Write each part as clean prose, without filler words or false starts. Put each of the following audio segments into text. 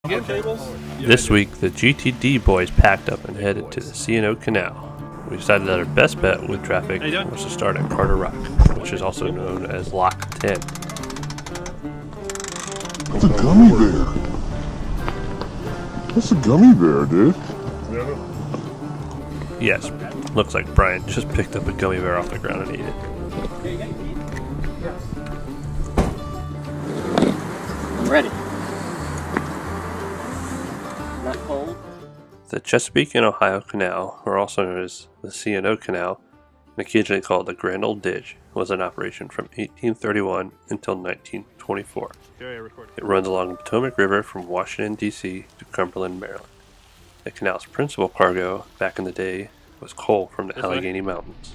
This week, the GTD boys packed up and headed to the C&O Canal. We decided that our best bet with traffic was to start at Carderrock, which is also known as Lock 10. That's a gummy bear. That's a gummy bear, dude. Yes, looks like Brian just picked up a gummy bear off the ground and ate it. I'm ready. Not cold. The Chesapeake and Ohio Canal, or also known as the C&O Canal, and occasionally called the Grand Old Ditch, was in operation from 1831 until 1924. It runs along the Potomac River from Washington, D.C. to Cumberland, Maryland. The canal's principal cargo, back in the day, was coal from the Allegheny Mountains.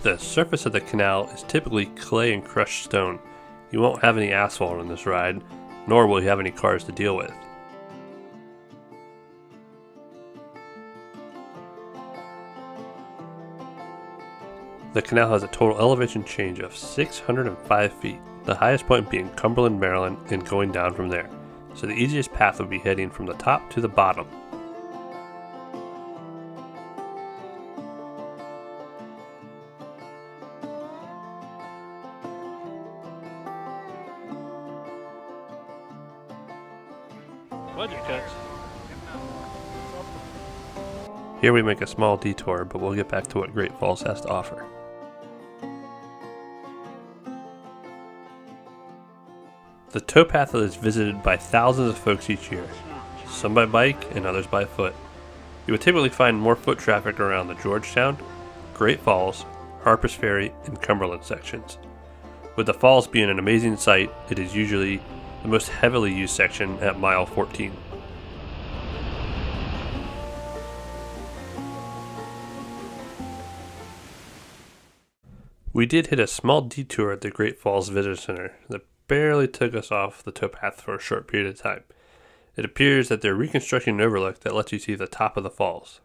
The surface of the canal is typically clay and crushed stone. You won't have any asphalt on this ride, nor will you have any cars to deal with. The canal has a total elevation change of 605 feet, the highest point being Cumberland, Maryland, and going down from there. So the easiest path would be heading from the top to the bottom. Budget cuts. Here we make a small detour, but we'll get back to what Great Falls has to offer. The towpath is visited by thousands of folks each year, some by bike and others by foot. You would typically find more foot traffic around the Georgetown, Great Falls, Harpers Ferry, and Cumberland sections. With the falls being an amazing sight, it is usually the most heavily used section at mile 14. We did hit a small detour at the Great Falls Visitor Center that barely took us off the towpath for a short period of time. It appears that they're reconstructing an overlook that lets you see the top of the falls.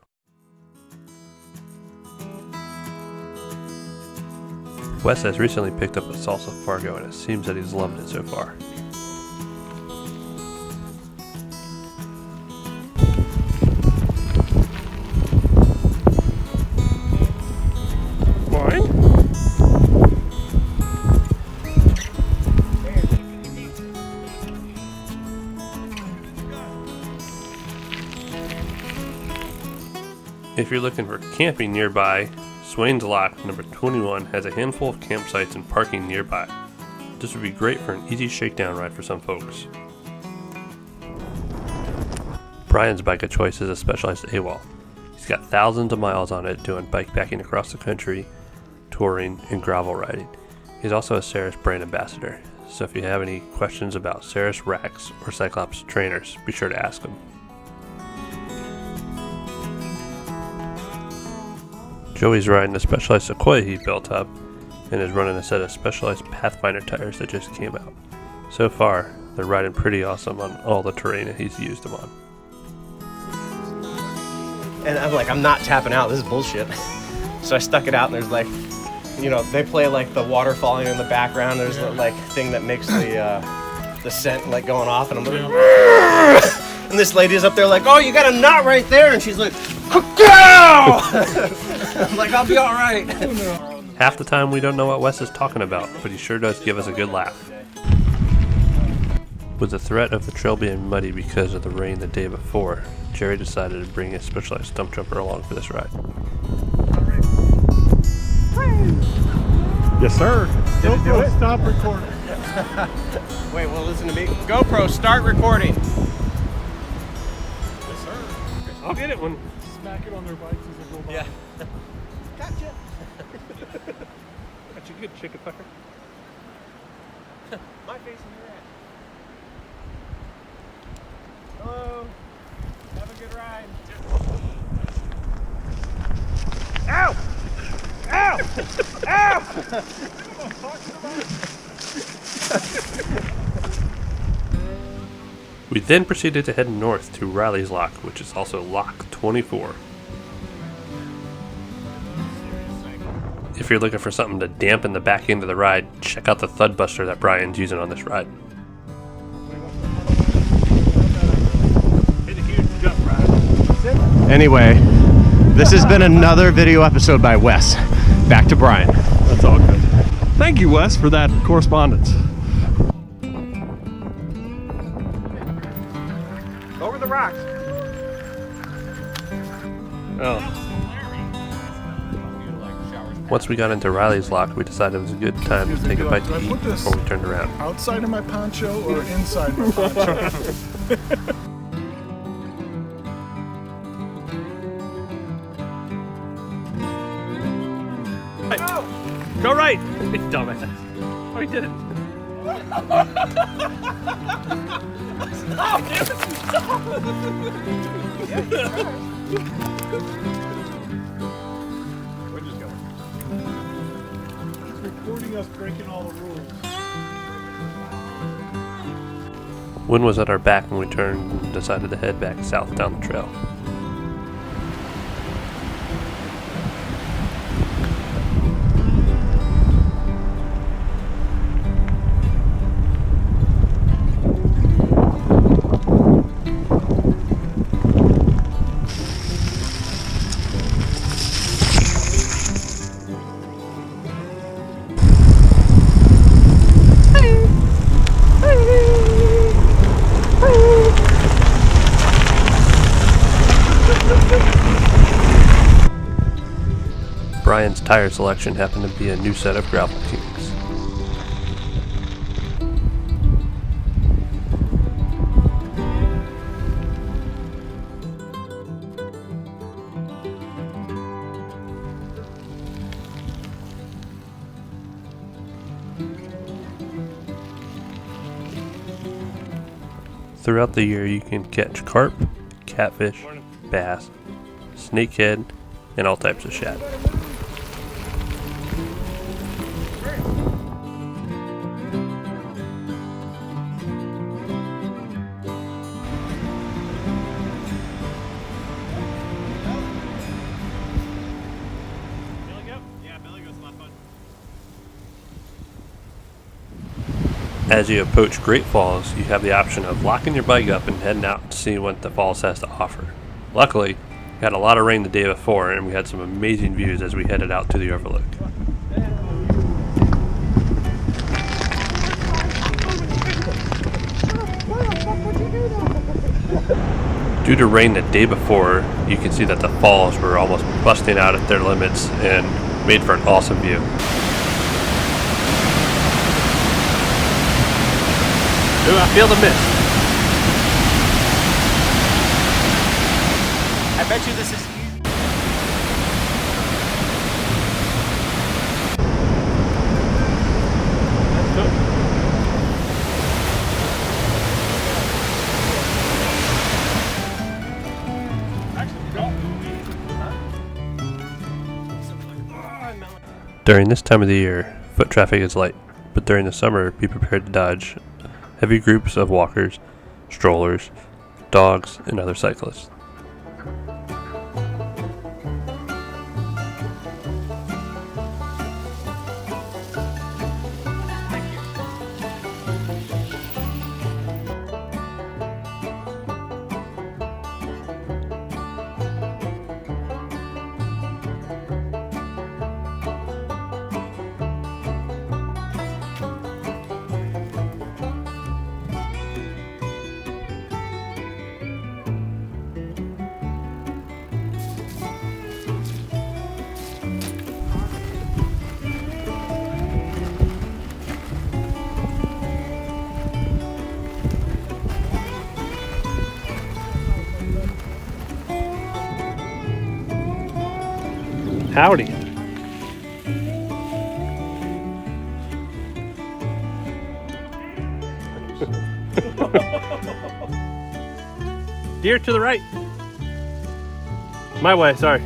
Wes has recently picked up a salsa fargo and it seems that he's loved it so far. If you're looking for camping nearby, Swain's Lock number 21 has a handful of campsites and parking nearby. This would be great for an easy shakedown ride for some folks. Brian's bike of choice is a Specialized AWOL. He's got thousands of miles on it doing bikepacking across the country, touring, and gravel riding. He's also a Ceres brand ambassador, so if you have any questions about Ceres racks or Cyclops trainers, be sure to ask him. Joey's riding a Specialized Sequoia he built up and is running a set of Specialized Pathfinder tires that just came out. So far, they're riding pretty awesome on all the terrain that he's used them on. And I'm like, I'm not tapping out, this is bullshit. So I stuck it out and there's like, you know, they play like the water falling in the background. There's the like thing that makes the scent like going off and I'm like, and this lady is up there like, oh, you got a knot right there. And she's like, I'm like, I'll be all right. Half the time we don't know what Wes is talking about, but he sure does give us a good laugh. With the threat of the trail being muddy because of the rain the day before, Jerry decided to bring a Specialized stump jumper along for this ride. Yes, sir. Don't stop recording. Wait, well, listen to me. GoPro, start recording. Yes, sir. I'll get it when... Smack it on their bikes as they go by. Yeah. Gotcha. Got you good, chicken fucker. My face in your ass. Hello. Have a good ride. Ow! Ow! Ow! We then proceeded to head north to Riley's Lock, which is also Lock 24. If you're looking for something to dampen the back end of the ride, check out the thud buster that Brian's using on this ride. Anyway, this has been another video episode by Wes. Back to Brian. That's all good. Thank you, Wes, for that correspondence. Over the rocks. Oh. Once we got into Riley's Lock, we decided it was a good time to take a bite to eat before we turned around. Outside of my poncho or inside my poncho? Go right! Dumbass. Oh, he did it. We're just going. It's recording us breaking all the rules. Wind was at our back when we turned and decided to head back south down the trail. Brian's tire selection happened to be a new set of gravel kings. Throughout the year you can catch carp, catfish, bass, snakehead, and all types of shad. As you approach Great Falls, you have the option of locking your bike up and heading out to see what the falls has to offer. Luckily, we had a lot of rain the day before and we had some amazing views as we headed out to the overlook. Due to rain the day before, you can see that the falls were almost busting out at their limits and made for an awesome view. Ooh, I feel the mist. I bet you this is. During this time of the year, foot traffic is light, but during the summer, be prepared to dodge heavy groups of walkers, strollers, dogs, and other cyclists. Howdy. Deer to the right. My way, sorry. I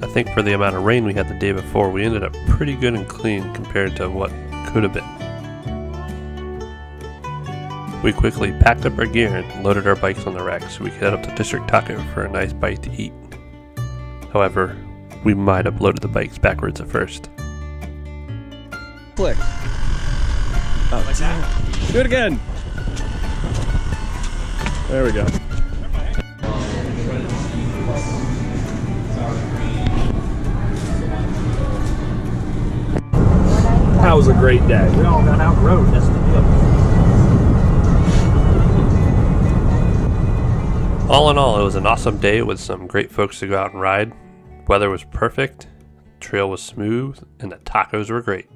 think for the amount of rain we had the day before, we ended up pretty good and clean compared to what could have been. We quickly packed up our gear and loaded our bikes on the rack so we could head up to District Taco for a nice bite to eat. However, we might have loaded the bikes backwards at first. Click. Oh. Like that? Do it again. There we go. That was a great day. We all got out road. That's the deal. All in all, it was an awesome day with some great folks to go out and ride. Weather was perfect, trail was smooth, and the tacos were great.